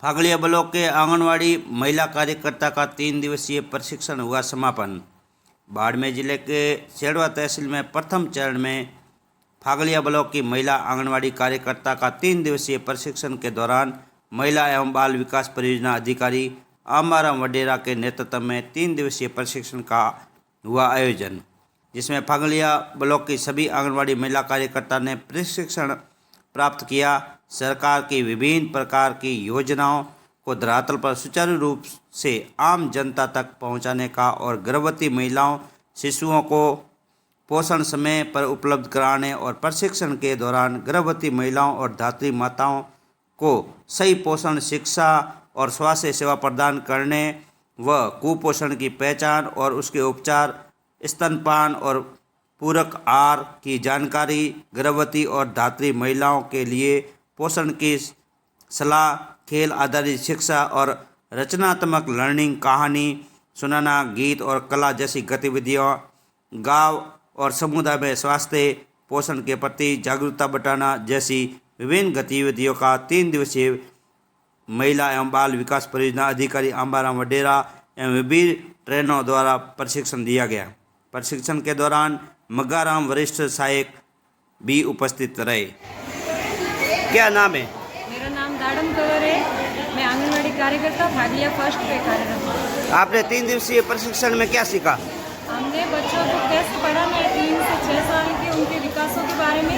फागड़िया block के आंगनवाड़ी महिला कार्यकर्ता का 3 दिवसीय प्रशिक्षण हुआ समापन। बाड़मेर जिले के सेड़वा तहसील में प्रथम चरण में फागड़िया ब्लॉक की महिला आंगनवाड़ी कार्यकर्ता का 3 दिवसीय प्रशिक्षण के दौरान महिला एवं बाल विकास परियोजना अधिकारी आंबाराम वडेरा के नेतृत्व में 3 दिवसीय प्रशिक्षण का हुआ आयोजन, जिसमें फागड़िया ब्लॉक की सभी आंगनवाड़ी महिला कार्यकर्ता ने प्रशिक्षण प्राप्त किया। सरकार की विभिन्न प्रकार की योजनाओं को धरातल पर सुचारू रूप से आम जनता तक पहुंचाने का और गर्भवती महिलाओं शिशुओं को पोषण समय पर उपलब्ध कराने और प्रशिक्षण के दौरान गर्भवती महिलाओं और धात्री माताओं को सही पोषण, शिक्षा और स्वास्थ्य सेवा प्रदान करने व कुपोषण की पहचान और उसके उपचार, स्तनपान और पूरक आहार की जानकारी, गर्भवती और धात्री महिलाओं के लिए पोषण की सलाह, खेल आधारित शिक्षा और रचनात्मक लर्निंग, कहानी सुनाना, गीत और कला जैसी गतिविधियों, गांव और समुदाय में स्वास्थ्य पोषण के प्रति जागरूकता बढ़ाना जैसी विभिन्न गतिविधियों का 3 दिवसीय महिला एवं बाल विकास परियोजना अधिकारी आंबाराम वडेरा एवं विभिन्न ट्रेनरों द्वारा प्रशिक्षण दिया गया। प्रशिक्षण के दौरान मग्गाराम वरिष्ठ सहायक भी उपस्थित रहे। क्या नाम है? मेरा नाम दाड़म कंवर है। मैं आंगनवाड़ी कार्यकर्ता फागड़िया फर्स्ट पे कार्यरत हूँ। आपने 3 दिवसीय प्रशिक्षण में क्या सीखा? हमने बच्चों को कैसे पढ़ाना है 3 से 6 साल के, उनके विकासों के बारे में,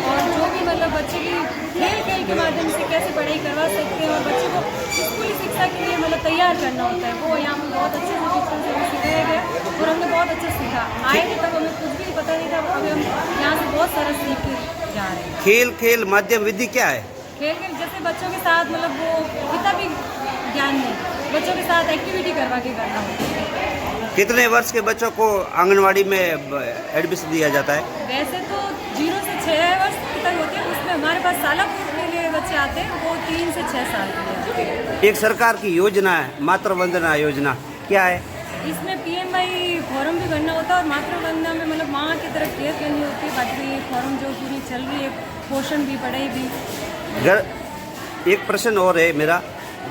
और जो भी बच्चे की खेल के माध्यम से कैसे पढ़ाई करवा सकते हैं और बच्चे को स्कूली शिक्षा के लिए तैयार करना होता है, वो यहाँ पर बहुत अच्छे से सिखाया गया और हमने बहुत अच्छा सीखा। आए थे तब हमें कुछ भी पता नहीं था, अभी हम यहाँ से बहुत सारा सीख के जा रहे हैं। खेल माध्यम विधि क्या है? खेल जैसे बच्चों के साथ वो इतना भी ज्ञान नहीं, बच्चों के साथ एक्टिविटी करवा के करना होता है। कितने वर्ष के बच्चों को आंगनवाड़ी में एडमिशन दिया जाता है? वैसे तो 0 से 6 वर्ष तक होते हैं, उसमें हमारे पास सालापुर के लिए बच्चे आते हैं, वो 3 से 6 साल के लिए आते हैं। एक सरकार की योजना है मातृ वंदना योजना, क्या है? इसमें PMI फॉर्म भी भरना होता है और मातृ वंदना में माँ की तरफ केयर करनी होती है। बाकी ये फॉर्म जो पूरी चल रही है, पोषण भी, पढ़ाई भी। एक प्रश्न और है मेरा,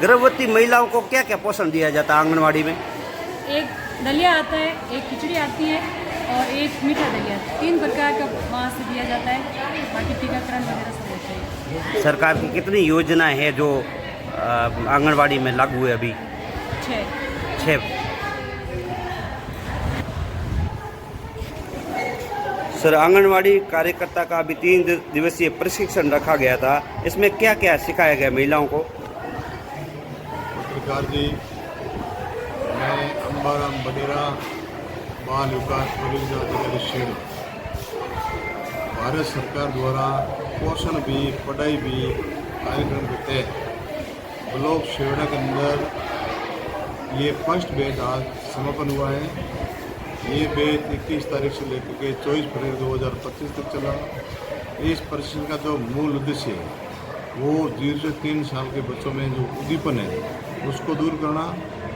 गर्भवती महिलाओं को क्या क्या पोषण दिया जाता है आंगनवाड़ी में? एक दलिया आता है, एक खिचड़ी आती है और एक मीठा दलिया, 3 प्रकार का वहाँ से दिया जाता है। बाकी टीकाकरण वगैरह सब होता है। सरकार की कितनी योजनाएं हैं जो आंगनवाड़ी में लागू है अभी? 6। सर, आंगनवाड़ी कार्यकर्ता का अभी 3 दिवसीय प्रशिक्षण रखा गया था, इसमें क्या क्या सिखाया गया महिलाओं को? पत्रकार जी, मैं आंबाराम वडेरा, बाल विकास परियोजना अधिकारी शेड़। भारत सरकार द्वारा पोषण भी, पढ़ाई भी कार्यक्रम के तहत ब्लॉक शेड़ा के अंदर ये फर्स्ट बैच आज समापन हुआ है। ये बैच 21 तारीख से लेकर के 24 फरवरी 2025 तक चला। इस प्रशिक्षण का जो मूल उद्देश्य है वो 0 से 3 साल के बच्चों में जो उद्दीपन है उसको दूर करना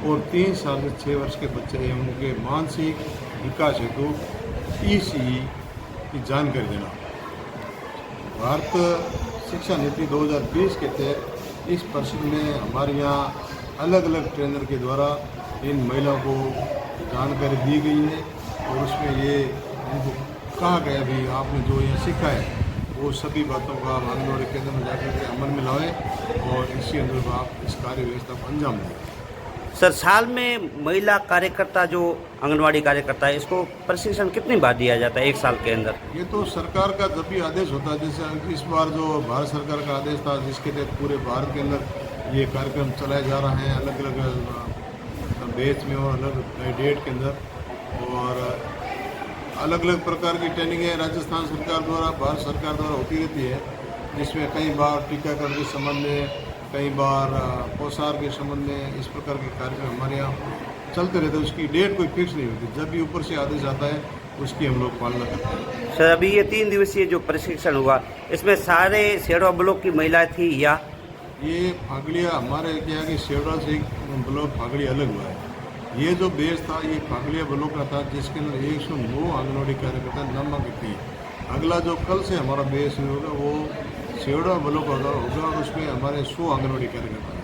और 3 साल से 6 वर्ष के बच्चे हैं उनके मानसिक विकास हेतु ECE की जानकारी देना। भारत शिक्षा नीति 2020 के तहत इस प्रशिक्षण में हमारे यहाँ अलग अलग ट्रेनर के द्वारा इन महिलाओं को जानकारी दी गई है और उसमें ये उनको कहा गया भी आपने जो यहाँ सीखा है वो सभी बातों का आंगनवाड़ी केंद्र में जाकर के अमल में लाए और इसी अंदर आप इस कार्य व्यवस्था को अंजाम दें। सर, साल में महिला कार्यकर्ता जो आंगनवाड़ी कार्यकर्ता है इसको प्रशिक्षण कितनी बार दिया जाता है 1 साल के अंदर? ये तो सरकार का जब भी आदेश होता है, जैसे इस बार जो भारत सरकार का आदेश था जिसके तहत पूरे भारत के अंदर ये कार्यक्रम चलाए जा रहे हैं अलग अलग बैच में और अलग डेट के अंदर, और अलग अलग प्रकार की ट्रेनिंगें राजस्थान सरकार द्वारा, भारत सरकार द्वारा होती रहती है, जिसमें कई बार टीकाकरण के संबंध में, कई बार पोषाहार के संबंध में इस प्रकार के कार्यक्रम हमारे यहाँ चलते रहते हैं। उसकी डेट कोई फिक्स नहीं होती, जब भी ऊपर से आदेश आता है उसकी हम लोग पालना करते हैं। सर, अभी ये 3 दिवसीय जो प्रशिक्षण हुआ इसमें सारे सेड़वा ब्लॉक की महिलाएं थी या? ये फागड़िया हमारे क्या है कि सेवड़ा से एक ब्लॉक फागड़िया अलग हुआ है। ये जो बेस था ये फागड़िया ब्लॉक का था जिसके अंदर 109 आंगनवाड़ी कार्यकर्ता नामांकित थी। अगला जो कल से हमारा बेस होगा वो सेवड़ा ब्लॉक होगा और उसमें हमारे 100 आंगनवाड़ी कार्यकर्ता हैं।